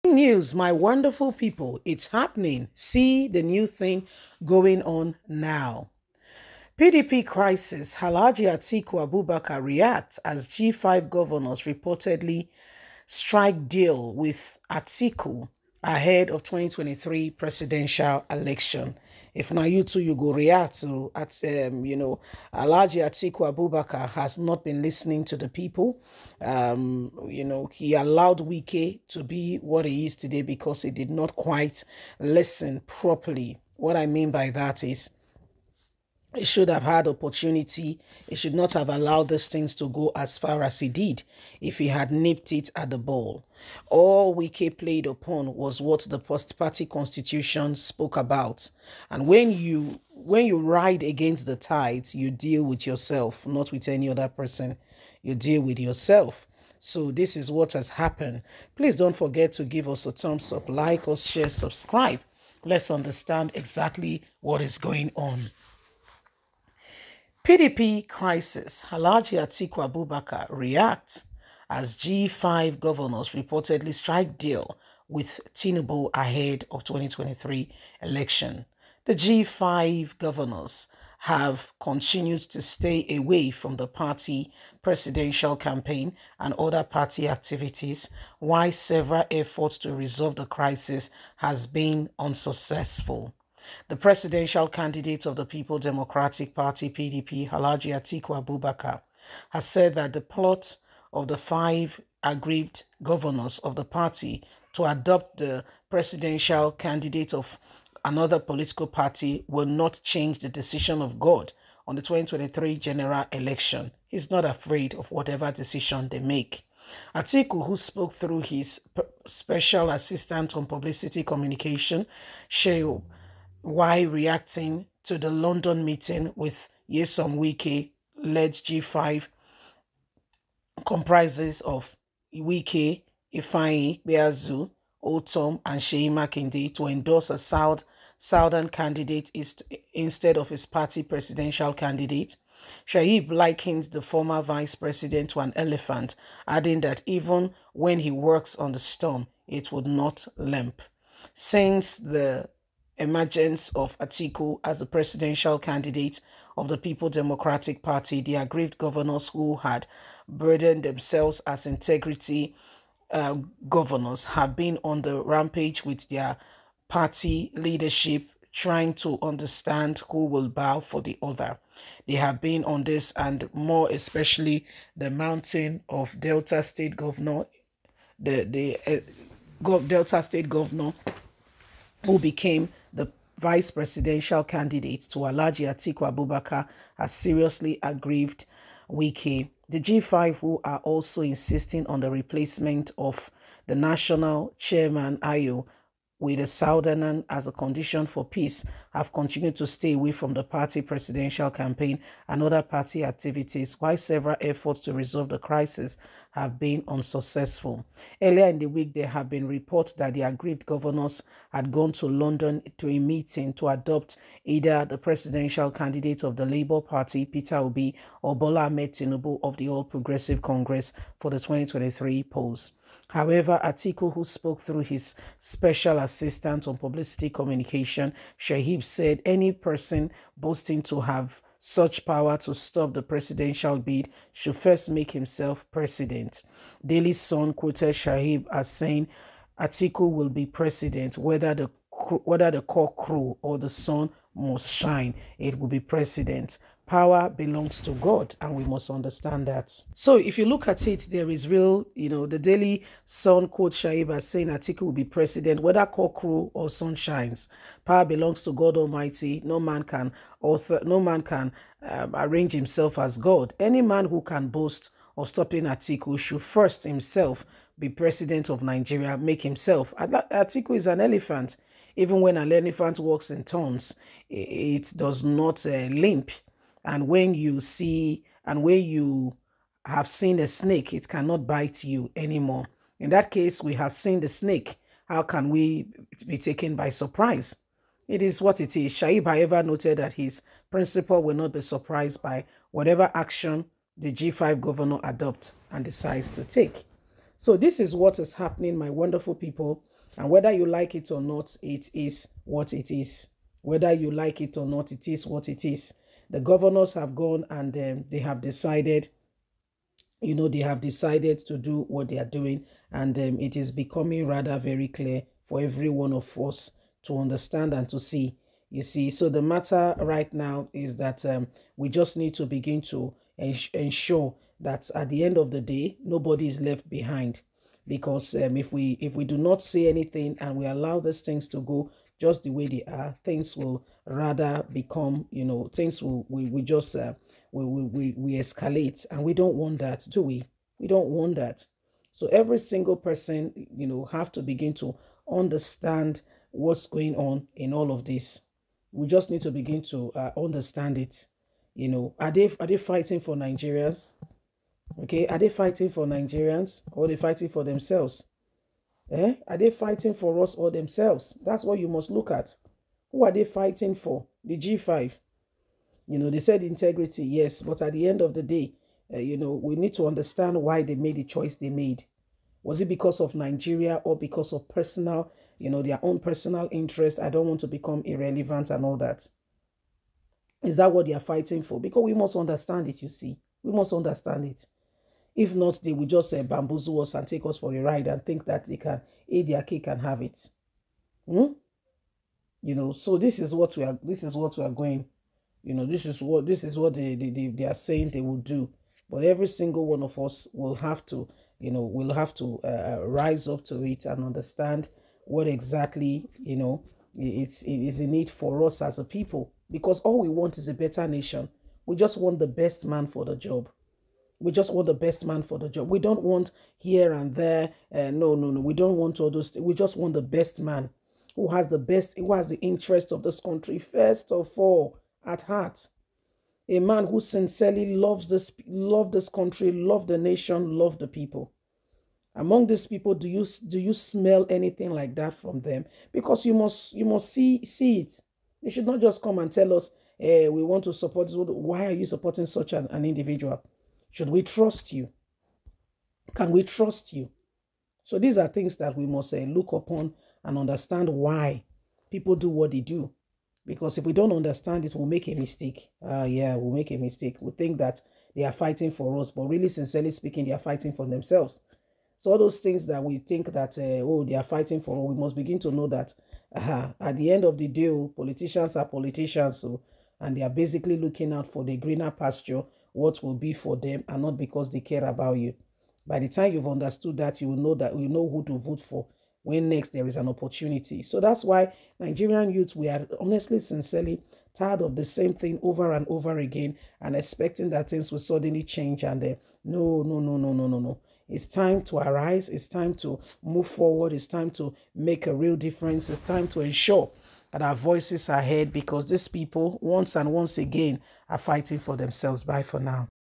News, my wonderful people, it's happening. See the new thing going on now. PDP crisis, Halaji Atiku Abubakar reacts as G5 governors reportedly strike deal with Atiku ahead of 2023 presidential election. If now you two you go react to Alhaji Atiku Abubakar has not been listening to the people. He allowed Wike to be what he is today because he did not quite listen properly. What I mean by that is he should have had opportunity. He should not have allowed these things to go as far as he did if he had nipped it at the ball. All Wike played upon was what the post-party constitution spoke about. And when you ride against the tides, you deal with yourself, not with any other person. You deal with yourself. So this is what has happened. Please don't forget to give us a thumbs up, like us, share, subscribe. Let's understand exactly what is going on. PDP crisis, Halaji Atiku Abubakar reacts as G5 governors reportedly strike deal with Tinubu ahead of 2023 election. The G5 governors have continued to stay away from the party presidential campaign and other party activities, while several efforts to resolve the crisis has been unsuccessful. The presidential candidate of the People Democratic Party, PDP, Halaji Atiku Abubakar, has said that the plot of the 5 aggrieved governors of the party to adopt the presidential candidate of another political party will not change the decision of God on the 2023 general election. He's not afraid of whatever decision they make. Atiku, who spoke through his special assistant on publicity communication, Shehu, why reacting to the London meeting with Nyesom Wike led G5 comprises of Wike, Ifeanyi, Beazu, Otom, and Seyi Makinde to endorse a southern candidate instead of his party presidential candidate. Shaib likened the former vice president to an elephant, adding that even when he works on the storm, it would not limp. Since the emergence of Atiku as the presidential candidate of the People Democratic Party, the aggrieved governors who had burdened themselves as integrity governors have been on the rampage with their party leadership, trying to understand who will bow for the other. They have been on this, and more especially the mountain of Delta State Governor, Delta State Governor, who became the vice presidential candidate to Alhaji Atiku Abubakar, has seriously aggrieved Wike. The G5, who are also insisting on the replacement of the national chairman Ayo with a southerner as a condition for peace, have continued to stay away from the party presidential campaign and other party activities, while several efforts to resolve the crisis have been unsuccessful. Earlier in the week, there have been reports that the aggrieved governors had gone to London to a meeting to adopt either the presidential candidate of the Labour Party, Peter Obi, or Bola Ahmed Tinubu of the All Progressive Congress for the 2023 polls. However, Atiku, who spoke through his special assistant on publicity communication, Shahib, said any person boasting to have such power to stop the presidential bid should first make himself president. Daily Sun quoted Shahib as saying Atiku will be president whether the cock crow or the sun must shine. It will be president. Power belongs to God, and we must understand that. So if you look at it, there is real, the Daily Sun quotes Shaib as saying Atiku will be president, whether cock crow or sun shines. Power belongs to God Almighty. No man can arrange himself as God. Any man who can boast of stopping Atiku should first himself be president of Nigeria, make himself. Atiku is an elephant. Even when an elephant walks in turns, it does not limp. And when you have seen a snake, it cannot bite you anymore. In that case, we have seen the snake. How can we be taken by surprise? It is what it is. Shaib, however, noted that his principal will not be surprised by whatever action the G5 governor adopts and decides to take. So this is what is happening, my wonderful people. And whether you like it or not, it is what it is. Whether you like it or not, it is what it is. The governors have gone and they have decided, they have decided to do what they are doing. And it is becoming rather very clear for every one of us to understand and to see. You see, so the matter right now is that we just need to begin to ensure that at the end of the day, nobody is left behind. Because if we do not say anything and we allow these things to go just the way they are, things will rather become, things will we just we escalate, and we don't want that, do we? We don't want that. So every single person, have to begin to understand what's going on in all of this. We just need to begin to understand it. Are they fighting for Nigerians? Okay, are they fighting for Nigerians, or are they fighting for themselves? Are they fighting for us or themselves? That's what you must look at. Who are they fighting for? The G5. They said integrity, yes, but at the end of the day, we need to understand why they made the choice they made. Was it because of Nigeria or because of personal, their own personal interest? I don't want to become irrelevant and all that. Is that what they are fighting for? Because we must understand it, you see. We must understand it. If not, they will just bamboozle us and take us for a ride and think that they can eat their cake and have it. So this is what we are going. This is what they are saying they will do. But every single one of us will have to, rise up to it and understand what exactly, it is a need for us as a people. Because all we want is a better nation. We just want the best man for the job. We just want the best man for the job. We don't want here and there. No. We don't want all those things. We just want the best man who has the interest of this country first of all at heart. A man who sincerely loves this country, love the nation, love the people. Among these people, do you smell anything like that from them? Because you must see it. They should not just come and tell us, we want to support this. Why are you supporting such an individual? Should we trust you? Can we trust you? So these are things that we must look upon and understand why people do what they do. Because if we don't understand it, we'll make a mistake. We'll make a mistake. We think that they are fighting for us, but really, sincerely speaking, they are fighting for themselves. So all those things that we think that, they are fighting for, we must begin to know that at the end of the day, politicians are politicians, and they are basically looking out for the greener pasture, what will be for them, and not because they care about you. By the time you've understood that, you will know who to vote for when next there is an opportunity. So that's why Nigerian youth, we are honestly, sincerely tired of the same thing over and over again and expecting that things will suddenly change. And no. It's time to arise. It's time to move forward. It's time to make a real difference. It's time to ensure that our voices are heard, because these people once and once again are fighting for themselves. Bye for now.